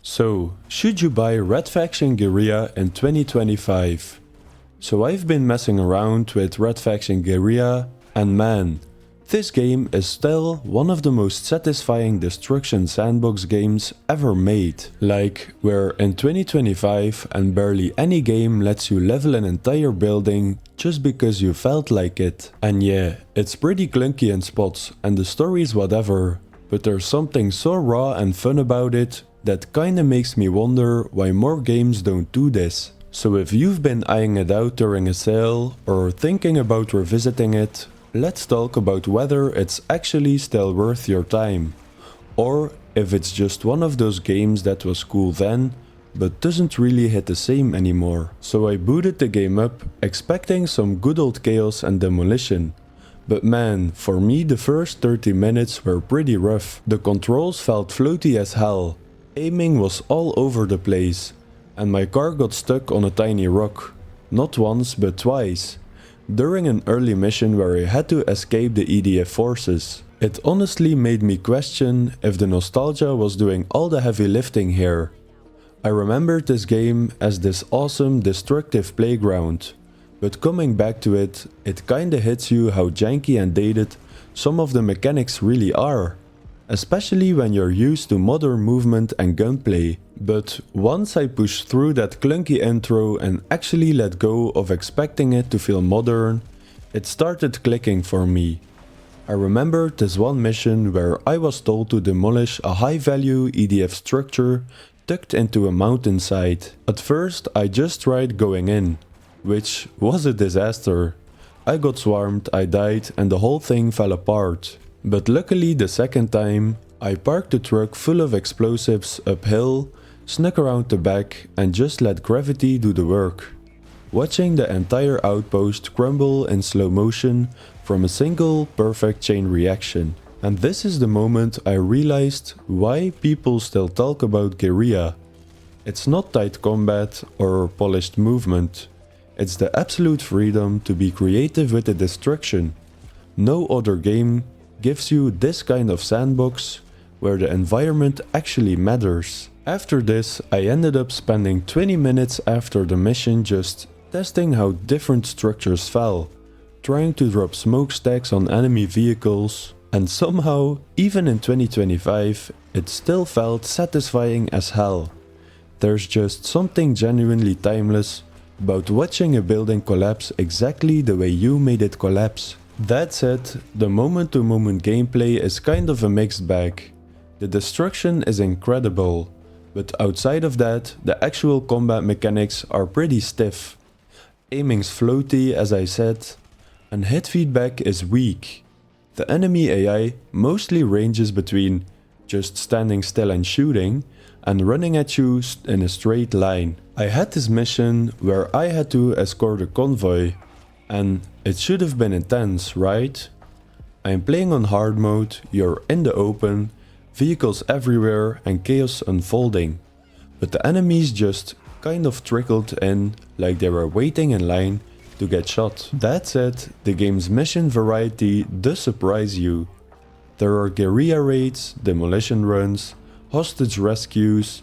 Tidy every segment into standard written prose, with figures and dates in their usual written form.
So, should you buy Red Faction Guerrilla in 2025? So I've been messing around with Red Faction Guerrilla, and man, this game is still one of the most satisfying destruction sandbox games ever made. Like, where in 2025 and barely any game lets you level an entire building just because you felt like it. And yeah, it's pretty clunky in spots and the story's whatever, but there's something so raw and fun about it that kinda makes me wonder why more games don't do this. So if you've been eyeing it out during a sale or thinking about revisiting it, let's talk about whether it's actually still worth your time, or if it's just one of those games that was cool then, but doesn't really hit the same anymore. So I booted the game up, expecting some good old chaos and demolition. But man, for me the first 30 minutes were pretty rough. The controls felt floaty as hell, aiming was all over the place, and my car got stuck on a tiny rock. Not once, but twice. During an early mission where I had to escape the EDF forces. It honestly made me question if the nostalgia was doing all the heavy lifting here. I remembered this game as this awesome destructive playground, but coming back to it, it kinda hits you how janky and dated some of the mechanics really are. Especially when you're used to modern movement and gunplay. But once I pushed through that clunky intro and actually let go of expecting it to feel modern, it started clicking for me. I remembered this one mission where I was told to demolish a high-value EDF structure tucked into a mountainside. At first I just tried going in, which was a disaster. I got swarmed, I died, and the whole thing fell apart. But luckily the second time, I parked the truck full of explosives uphill, snuck around the back and just let gravity do the work. Watching the entire outpost crumble in slow motion from a single perfect chain reaction. And this is the moment I realized why people still talk about Guerrilla. It's not tight combat or polished movement. It's the absolute freedom to be creative with the destruction. No other game gives you this kind of sandbox where the environment actually matters. After this, I ended up spending 20 minutes after the mission just testing how different structures fell, trying to drop smokestacks on enemy vehicles, and somehow, even in 2025, it still felt satisfying as hell. There's just something genuinely timeless about watching a building collapse exactly the way you made it collapse. That said, the moment-to-moment gameplay is kind of a mixed bag. The destruction is incredible, but outside of that, the actual combat mechanics are pretty stiff. Aiming's floaty, as I said, and hit feedback is weak. The enemy AI mostly ranges between just standing still and shooting, and running at you in a straight line. I had this mission where I had to escort a convoy, and it should have been intense, right? I'm playing on hard mode, you're in the open, vehicles everywhere and chaos unfolding. But the enemies just kind of trickled in like they were waiting in line to get shot. That said, the game's mission variety does surprise you. There are guerrilla raids, demolition runs, hostage rescues,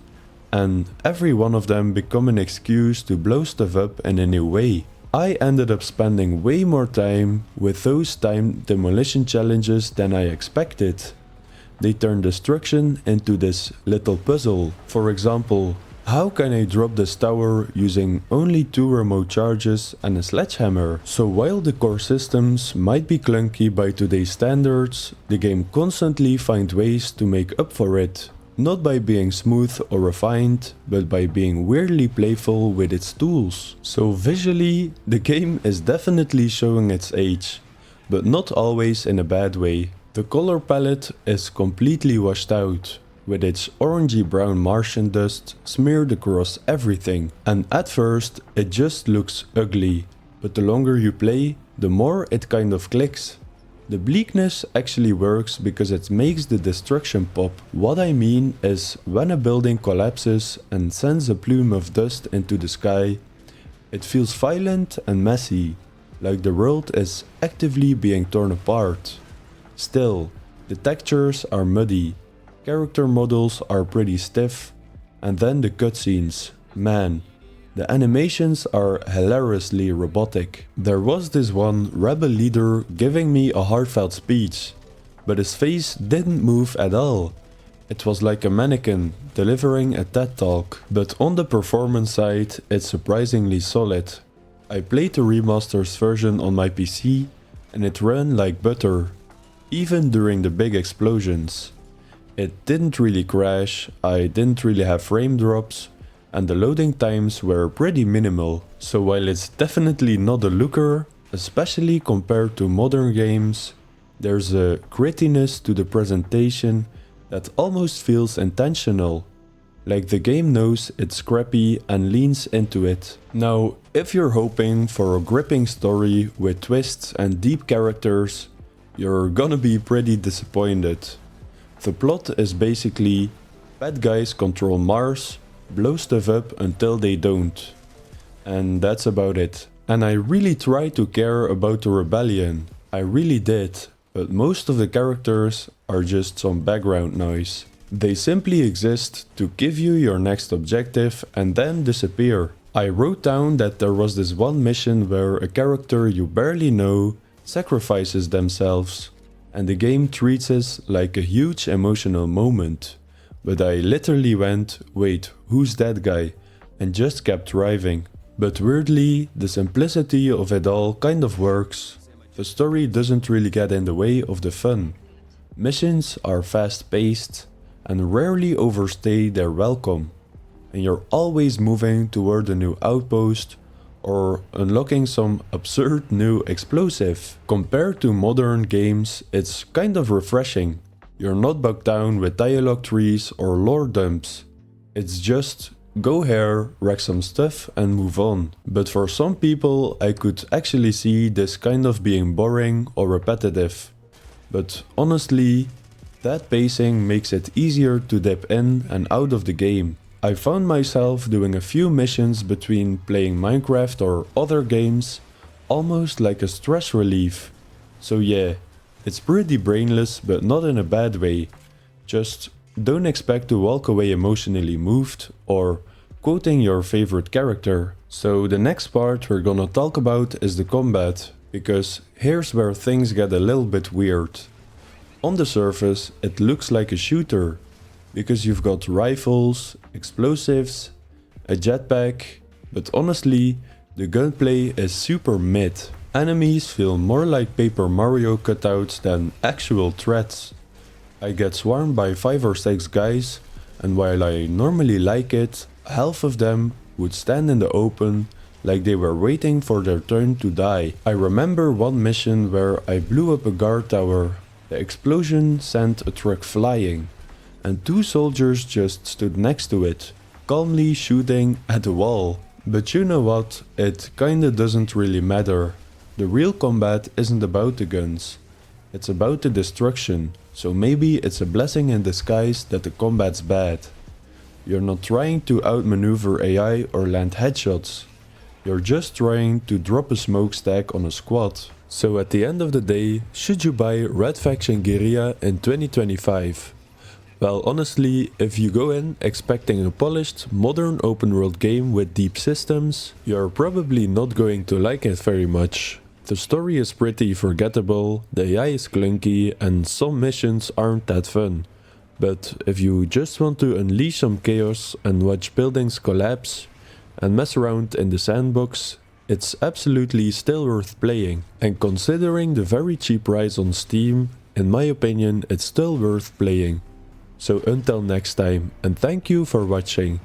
and every one of them become an excuse to blow stuff up in a new way. I ended up spending way more time with those timed demolition challenges than I expected. They turn destruction into this little puzzle. For example, how can I drop this tower using only 2 remote charges and a sledgehammer? So while the core systems might be clunky by today's standards, the game constantly finds ways to make up for it. Not by being smooth or refined, but by being weirdly playful with its tools. So visually, the game is definitely showing its age, but not always in a bad way. The color palette is completely washed out, with its orangey brown Martian dust smeared across everything. And at first, it just looks ugly, but the longer you play, the more it kind of clicks. The bleakness actually works because it makes the destruction pop. What I mean is, when a building collapses and sends a plume of dust into the sky, it feels violent and messy, like the world is actively being torn apart. Still, the textures are muddy, character models are pretty stiff, And then the cutscenes, man, the animations are hilariously robotic. There was this one rebel leader giving me a heartfelt speech, but his face didn't move at all. It was like a mannequin delivering a TED talk, but on the performance side it's surprisingly solid. I played the remastered version on my PC and it ran like butter, even during the big explosions. It didn't really crash, I didn't really have frame drops, and the loading times were pretty minimal. So while it's definitely not a looker, especially compared to modern games, there's a grittiness to the presentation that almost feels intentional. Like the game knows it's scrappy and leans into it. Now, if you're hoping for a gripping story with twists and deep characters, you're gonna be pretty disappointed. The plot is basically bad guys control Mars, blow stuff up until they don't. And that's about it. And I really tried to care about the rebellion. I really did. But most of the characters are just some background noise. They simply exist to give you your next objective and then disappear. I wrote down that there was this one mission where a character you barely know sacrifices themselves, and the game treats it like a huge emotional moment. But I literally went, wait, who's that guy? And just kept driving. But weirdly, the simplicity of it all kind of works. The story doesn't really get in the way of the fun. Missions are fast-paced and rarely overstay their welcome, and you're always moving toward a new outpost or unlocking some absurd new explosive. Compared to modern games, it's kind of refreshing. You're not bogged down with dialogue trees or lore dumps. It's just go here, wreck some stuff and move on. But for some people I could actually see this kind of being boring or repetitive. But honestly, that pacing makes it easier to dip in and out of the game. I found myself doing a few missions between playing Minecraft or other games, almost like a stress relief. So yeah, it's pretty brainless but not in a bad way. Just don't expect to walk away emotionally moved or quoting your favorite character. So the next part we're gonna talk about is the combat, because here's where things get a little bit weird. On the surface it looks like a shooter, because you've got rifles, explosives, a jetpack, but honestly, the gunplay is super mid. Enemies feel more like Paper Mario cutouts than actual threats. I get swarmed by 5 or 6 guys, and while I normally like it, half of them would stand in the open like they were waiting for their turn to die. I remember one mission where I blew up a guard tower. The explosion sent a truck flying, and 2 soldiers just stood next to it, calmly shooting at the wall. But you know what, it kinda doesn't really matter. The real combat isn't about the guns, it's about the destruction, so maybe it's a blessing in disguise that the combat's bad. You're not trying to outmaneuver AI or land headshots, you're just trying to drop a smokestack on a squad. So at the end of the day, should you buy Red Faction Guerrilla in 2025? Well, honestly, if you go in expecting a polished, modern open world game with deep systems, you're probably not going to like it very much. The story is pretty forgettable, the AI is clunky, and some missions aren't that fun. But if you just want to unleash some chaos and watch buildings collapse and mess around in the sandbox, it's absolutely still worth playing. And considering the very cheap price on Steam, in my opinion it's still worth playing. So until next time, and thank you for watching.